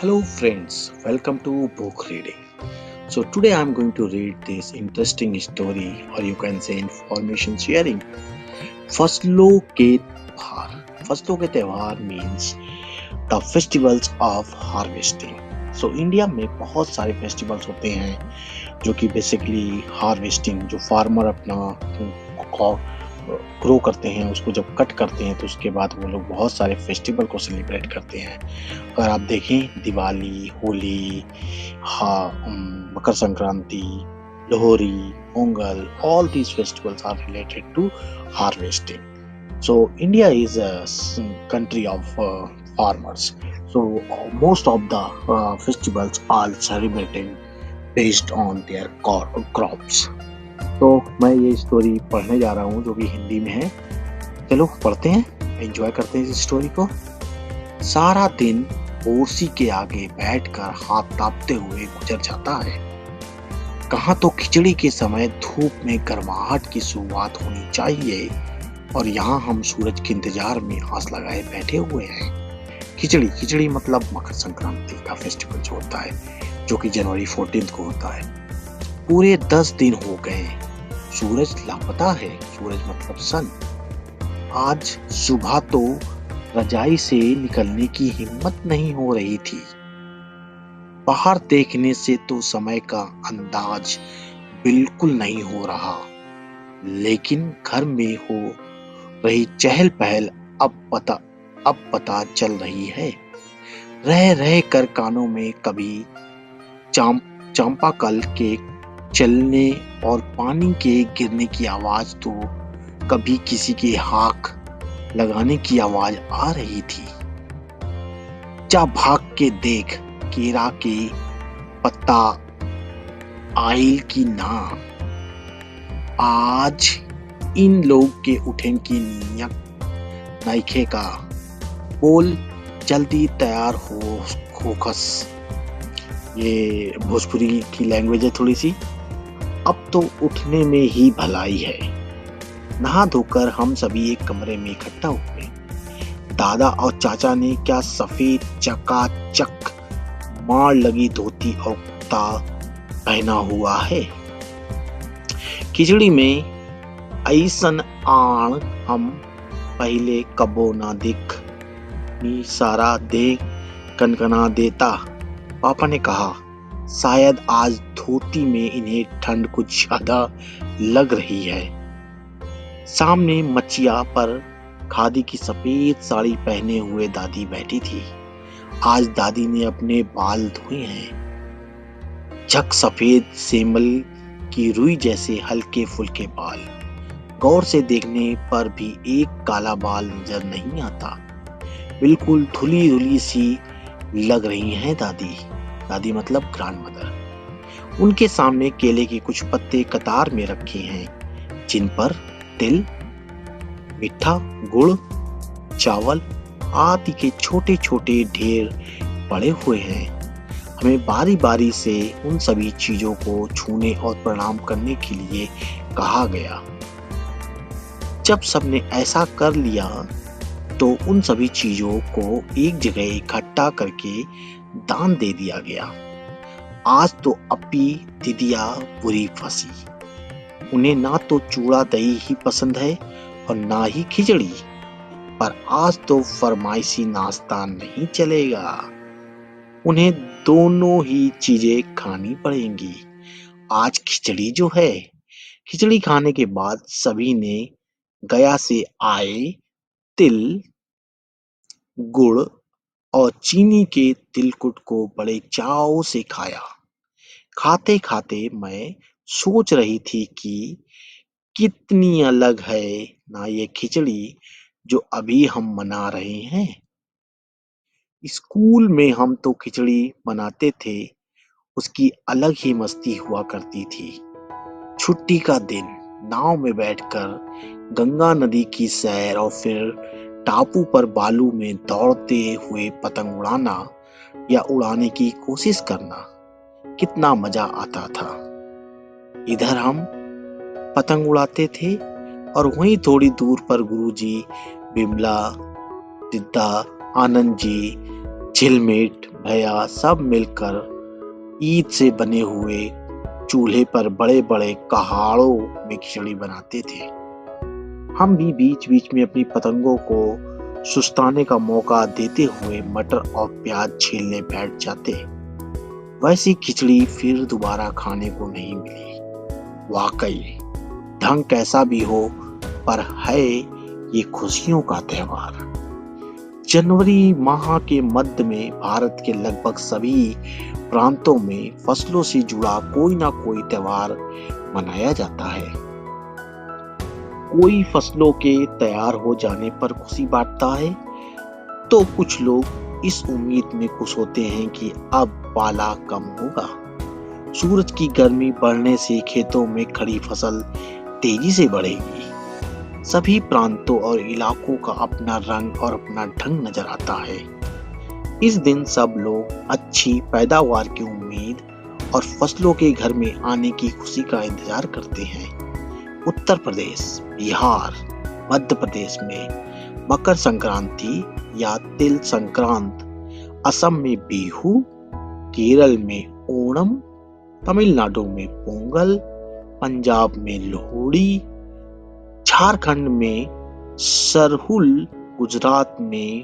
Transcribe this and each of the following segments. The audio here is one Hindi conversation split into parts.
Hello, friends. Welcome to book reading. So, today I'm going to read this interesting story, or you can say information sharing. फसलों के त्योहार फसलों के त्योहार means the festivals of harvesting. So India में बहुत सारे फेस्टिवल्स होते हैं जो कि बेसिकली हार्वेस्टिंग, जो फार्मर अपना ग्रो करते हैं, उसको जब कट करते हैं तो उसके बाद वो लोग बहुत सारे फेस्टिवल को सेलिब्रेट करते हैं. अगर आप देखें, Diwali, Holi, Makar Sankranti, Lohri, Pongal, all these festivals are related to harvesting. So India is a country of farmers. So most of the festivals are celebrated based on their crops. तो मैं ये स्टोरी पढ़ने जा रहा हूँ जो कि हिंदी में है. चलो पढ़ते हैं, एंजॉय करते हैं इस स्टोरी को. सारा दिन ओरसी के आगे बैठकर हाथ तापते हुए गुजर जाता है. कहाँ तो खिचड़ी के समय धूप में गर्माहट की शुरुआत होनी चाहिए और यहाँ हम सूरज के इंतजार में आस लगाए बैठे हुए हैं. खिचड़ी मतलब मकर संक्रांति का फेस्टिवल जो होता है, जो कि जनवरी 14 को होता है. पूरे 10 दिन हो गए, सूरज लापता है. सूरज मतलब सन. आज सुबह तो रजाई से निकलने की हिम्मत नहीं हो रही थी. बाहर देखने से तो समय का अंदाज बिल्कुल नहीं हो रहा, लेकिन घर में हो रही चहल पहल अब पता चल रही है. रह रह कर कानों में कभी चांपाकल के चलने और पानी के गिरने की आवाज तो कभी किसी के हाथ लगाने की आवाज आ रही थी. जा भाग के देख, केरा के पत्ता आइल की ना. आज इन लोग के उठेन की नियत नइखे का. बोल जल्दी तैयार हो खोखस. ये भोजपुरी की लैंग्वेज है थोड़ी सी. अब तो उठने में ही भलाई है. नहा धोकर हम सभी एक कमरे में इकट्ठा हुए. दादा और चाचा ने क्या सफेद चकाचक मार लगी धोती और कुर्ता पहना हुआ है. खिचड़ी में ऐसन आण हम पहले कबो ना दिख. नी सारा दे कनकना देता. पापा ने कहा, शायद आज धोती में इन्हें ठंड कुछ ज्यादा लग रही है. सामने मचिया पर खादी की सफेद साड़ी पहने हुए दादी बैठी थी. आज दादी ने अपने बाल धोए हैं. झक सफेद सेमल की रुई जैसे हल्के फुल्के बाल. गौर से देखने पर भी एक काला बाल नजर नहीं आता. बिल्कुल धुली धुली सी लग रही हैं दादी. दादी मतलब ग्रैंड मदर. उनके सामने केले के कुछ पत्ते कतार में रखे हैं, जिन पर तिल, मीठा, गुड़, चावल आदि के छोटे छोटे ढेर पड़े हुए हैं. हमें बारी बारी से उन सभी चीजों को छूने और प्रणाम करने के लिए कहा गया. जब सबने ऐसा कर लिया तो उन सभी चीजों को एक जगह इकट्ठा करके दान दे दिया गया. आज तो अपी दीदिया बुरी फंसी. उन्हें ना तो चूड़ा दही ही पसंद है और ना ही खिचड़ी. पर आज तो फरमाइशी नाश्ता नहीं चलेगा. उन्हें दोनों ही चीजें खानी पड़ेंगी. आज खिचड़ी जो है. खिचड़ी खाने के बाद सभी ने गया से आए तिल, गुड़ और चीनी के तिलकुट को बड़े चाव से खाया. खाते खाते मैं सोच रही थी कि कितनी अलग है ना ये खिचड़ी जो अभी हम मना रहे हैं. स्कूल में हम तो खिचड़ी मनाते थे, उसकी अलग ही मस्ती हुआ करती थी. छुट्टी का दिन, नाव में बैठकर गंगा नदी की सैर और फिर टापू पर बालू में दौड़ते हुए पतंग उड़ाना या उड़ाने की कोशिश करना, कितना मजा आता था. इधर हम पतंग उड़ाते थे और वहीं थोड़ी दूर पर गुरुजी, बिमला, दिद्दा, आनंद जी, झिलमिट, भैया सब मिलकर ईद से बने हुए चूल्हे पर बड़े बड़े कहाड़ों में खिचड़ी बनाते थे। हम भी बीच बीच में अपनी पतंगों को सुस्ताने का मौका देते हुए मटर और प्याज छीलने बैठ जाते। वैसी खिचड़ी फिर दोबारा खाने को नहीं मिली। वाकई ढंग कैसा भी हो, पर है ये खुशियों का त्योहार। जनवरी माह के मध्य में भारत के लगभग सभी प्रांतों में फसलों से जुड़ा कोई ना कोई त्योहार मनाया जाता है। कोई फसलों के तैयार हो जाने पर खुशी बांटता है, तो कुछ लोग इस उम्मीद में खुश होते हैं कि अब पाला कम होगा। सूरज की गर्मी बढ़ने से खेतों में खड़ी फसल तेजी से बढ़ेगी। सभी प्रांतों और इलाकों का अपना रंग और अपना ढंग नजर आता है। इस दिन सब लोग अच्छी पैदावार की उम्मीद और फसलों के घर में आने की खुशी का इंतजार करते हैं। उत्तर प्रदेश, बिहार, मध्य प्रदेश में मकर संक्रांति या तिल संक्रांत, असम में बिहू, केरल में ओणम, तमिलनाडु में पोंगल, पंजाब में लोहड़ी, झारखंड में सरहुल, गुजरात में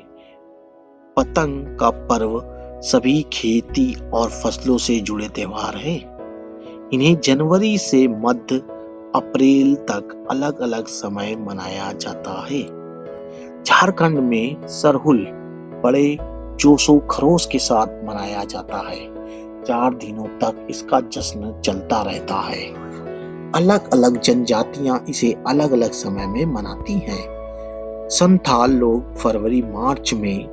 पतंग का पर्व सभी खेती और फसलों से जुड़े त्योहार हैं। इन्हें जनवरी से मध्य अप्रैल तक अलग अलग समय मनाया जाता है। झारखंड में सरहुल बड़े जोशो खरोश के साथ मनाया जाता है। 4 दिनों तक इसका जश्न चलता रहता है। अलग अलग जनजातियां इसे अलग अलग समय में मनाती हैं। संथाल लोग फरवरी मार्च में,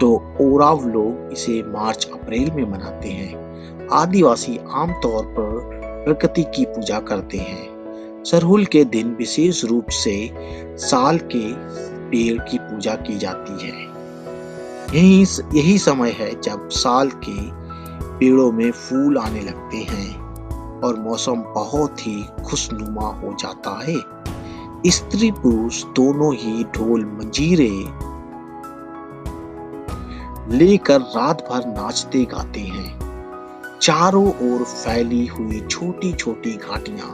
तो ओराव लोग इसे मार्च अप्रैल में मनाते हैं। आदिवासी आमतौर पर प्रकृति की पूजा करते हैं। सरहुल के दिन विशेष रूप से साल के पेड़ की पूजा की जाती है। यही समय है जब साल के पेड़ों में फूल आने लगते हैं और मौसम बहुत ही खुशनुमा हो जाता है। स्त्री पुरुष दोनों ही ढोल मंजीरे लेकर रात भर नाचते गाते हैं। चारों ओर फैली हुई छोटी छोटी घाटियां,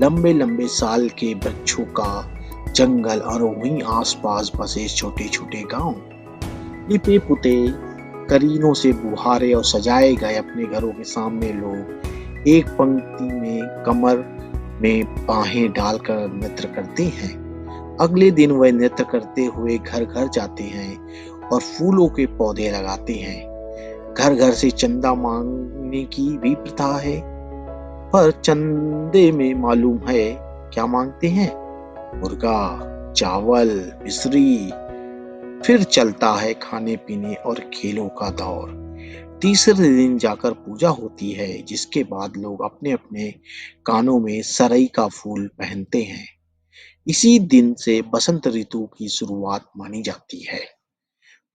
लंबे लंबे साल के वृक्षों का जंगल और वहीं आसपास बसे छोटे छोटे गांव, लिपे पुते करीनों से बुहारे और सजाए गए अपने घरों के सामने लोग एक पंक्ति में कमर में बाहें डालकर नृत्य करते हैं। अगले दिन वह नृत्य करते हुए घर घर जाते हैं और फूलों के पौधे लगाते हैं। घर घर से चंदा मांगने की भी प्रथा है, पर चंदे में मालूम है क्या मांगते हैं? मुर्गा, चावल, मिश्री। फिर चलता है खाने पीने और खेलों का दौर। तीसरे दिन जाकर पूजा होती है, जिसके बाद लोग अपने अपने कानों में सरई का फूल पहनते हैं। इसी दिन से बसंत ऋतु की शुरुआत मानी जाती है।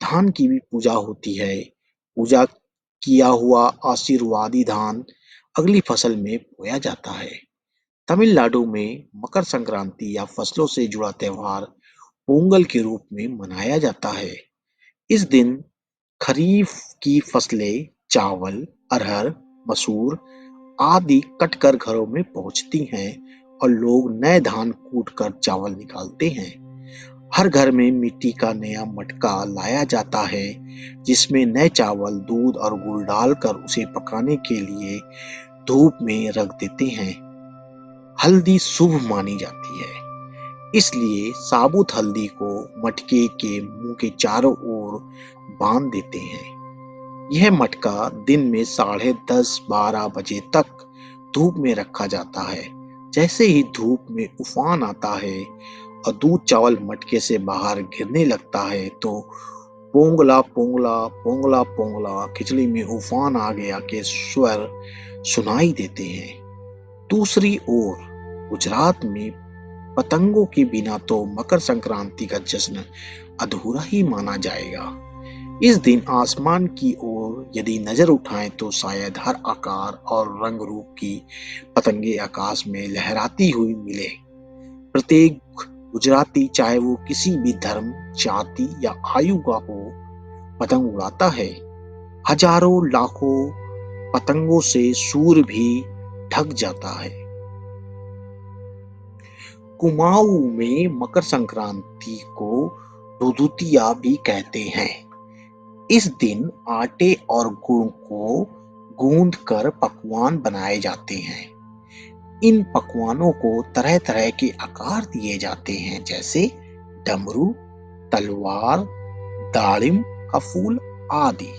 धान की भी पूजा होती है। पूजा किया हुआ आशीर्वादी धान अगली फसल में बोया जाता है। तमिलनाडु में मकर संक्रांति या फसलों से जुड़ा त्योहार पोंगल के रूप में मनाया जाता है। इस दिन खरीफ की फसलें चावल, अरहर, मसूर आदि कटकर घरों में पहुंचती हैं और लोग नए धान कूटकर चावल निकालते हैं। हर घर में मिट्टी का नया मटका लाया जाता है, जिसमें नए चावल, दूध और गुड़ डालकर उसे पकाने के लिए धूप में रख देते हैं। हल्दी शुभ मानी जाती है, इसलिए साबुत हल्दी को मटके के मुंह के चारों ओर बांध देते हैं। यह मटका दिन में 10:30-12 बजे तक धूप में रखा जाता है। जैसे ही धूप में उफान आता है और दूध चावल मटके से बाहर गिरने लगता है, तो पोंगला पोंगला पोंगला पोंगला खिचड़ी में उफान आ गया के स्वर सुनाई देते हैं। दूसरी ओर गुजरात में पतंगों के बिना तो मकर संक्रांति का जश्न अधूरा ही माना जाएगा। इस दिन आसमान की ओर यदि नजर उठाएं तो शायद हर आकार और रंग रूप की पतंगे आकाश में लहराती हुई मिले। प्रत्येक गुजराती, चाहे वो किसी भी धर्म, जाति या आयु का हो, पतंग उड़ाता है। हजारों लाखों पतंगों से सूर्य भी ढक जाता है। कुमाऊं में मकर संक्रांति को दुदुतिया भी कहते हैं। इस दिन आटे और गुड़ को गूंद कर पकवान बनाए जाते हैं। इन पकवानों को तरह तरह के आकार दिए जाते हैं, जैसे डमरू, तलवार, दाड़िम का फूल आदि।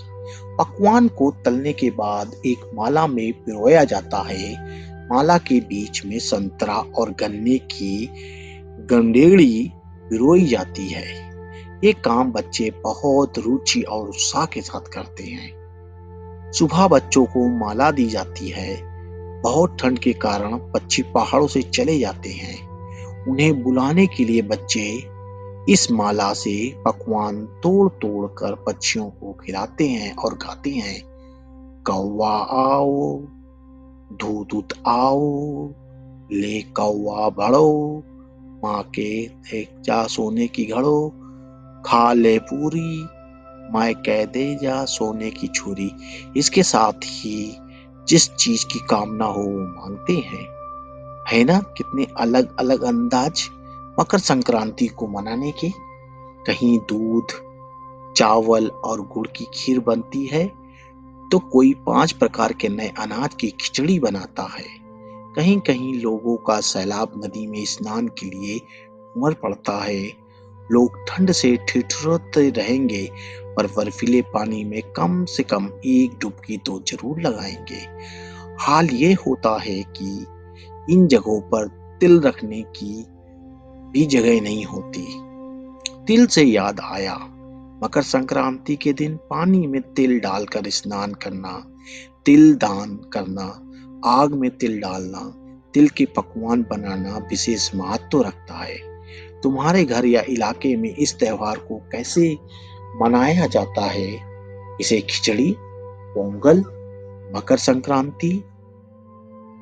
पकवान को तलने के बाद एक माला में पिरोया जाता है। माला के बीच में संतरा और गन्ने की गंडेड़ी पिरोई जाती है। ये काम बच्चे बहुत रुचि और उत्साह के साथ करते हैं। सुबह बच्चों को माला दी जाती है। बहुत ठंड के कारण पक्षी पहाड़ों से चले जाते हैं। उन्हें बुलाने के लिए बच्चे इस माला से पकवान तोड़ तोड़ कर पक्षियों को खिलाते हैं और गाते हैं, कौवा आओ, दूत आओ, ले कौवा बड़ो, माँ के देख जा सोने की घड़ो, खा ले पूरी, मैं कह दे जा सोने की छुरी। इसके साथ ही जिस चीज की कामना हो वो मांगते हैं। है ना कितने अलग अलग अंदाज मकर संक्रांति को मनाने के। कहीं दूध, चावल और गुड़ की खीर बनती है, तो कोई 5 प्रकार के नए अनाज की खिचड़ी बनाता है। कहीं कहीं लोगों का सैलाब नदी में स्नान के लिए उमड़ पड़ता है। लोग ठंड से ठिठुरते रहेंगे, पर बर्फीले पानी में कम से कम एक डुबकी तो जरूर लगाएंगे। हाल ये होता है कि इन जगहों पर तिल रखने की भी जगह नहीं होती। तिल से याद आया, मकर संक्रांति के दिन पानी में तिल डालकर स्नान करना, तिल दान करना, आग में तिल डालना, तिल के पकवान बनाना विशेष महत्व रखता है। तुम्हारे घर या इलाके में इस त्योहार को कैसे मनाया जाता है? इसे खिचड़ी, पोंगल, मकर संक्रांति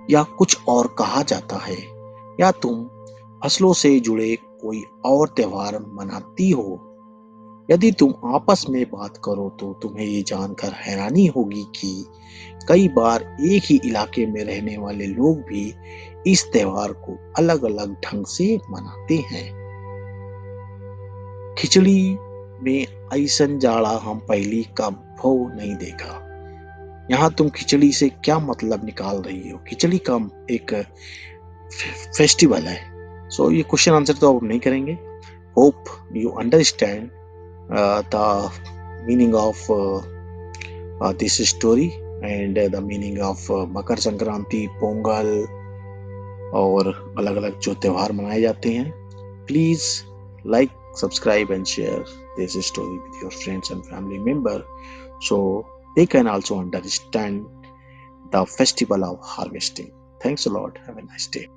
या कुछ और कहा जाता है? या तुम फसलों से जुड़े कोई और त्योहार मनाती हो? यदि तुम आपस में बात करो तो तुम्हें ये जानकर हैरानी होगी कि कई बार एक ही इलाके में रहने वाले लोग भी इस त्योहार को अलग अलग ढंग से मनाते हैं। खिचड़ी में ऐसन जाड़ा हम पहली कभी नहीं देखा। यहाँ तुम खिचड़ी से क्या मतलब निकाल रही हो? खिचड़ी का एक फेस्टिवल है। सो ये क्वेश्चन आंसर तो अब नहीं करेंगे। Hope you understand the meaning of this story and the meaning of Makar Sankranti, Pongal और अलग अलग जो त्योहार मनाए जाते हैं। Please like, subscribe and share this story with your friends and family member so they can also understand the festival of harvesting. Thanks a lot. Have a nice day.